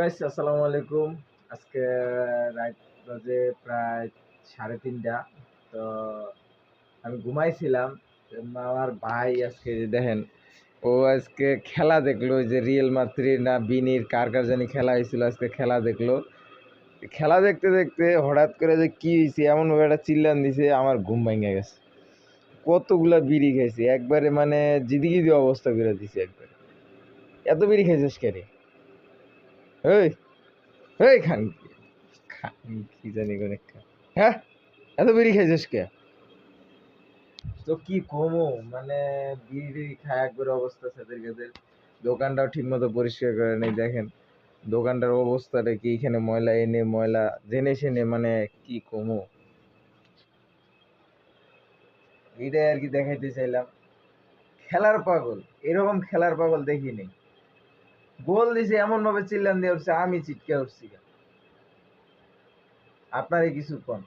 Guys আসসালামু আলাইকুম। আজকে রাত বাজে প্রায় 3:30। তো আমি ঘুমাইছিলাম। আমার ভাই আজকে যে দেখেন, ও আজকে খেলা দেখলো, ওই যে রিয়াল মাদ্রিদ না বিনির কার কার জানি খেলা হয়েছিল, আজকে খেলা দেখলো। খেলা দেখতে দেখতে হঠাৎ করে যে কি হয়েছে এমন ভাবে একটা চিল্লান দিছে, আমার ঘুম ভেঙে গেছে। কতগুলা বিড়ি খাইছি একবারে, মানে জিদি জিদি অবস্থা করে দিছে একবারে। এত বিড়ি খাইছিস কে রে? এই এই খান কি জানি কোনে খা। হ্যাঁ, এত বিড়ি খাইছিস কে? তো কি কমো, মানে বিড়ি খায় একবার অবস্থা সাথে গেদের। দোকানটাও ঠিক মতো পরিষ্কার করে নেই দেখেন। দোকানটার অবস্থাটা কি, এখানে ময়লা এনে ময়লা জেনে শুনে, মানে কি কমো। এইটাই আর কি দেখাইতে চাইলাম। খেলার পাগল, এরকম খেলার পাগল দেখিনি। গোল দিছে এমন ভাবে চিল্লান দিয়ে উঠছে, আমি চিৎকার উঠছি। আপনারই কিছু কোন।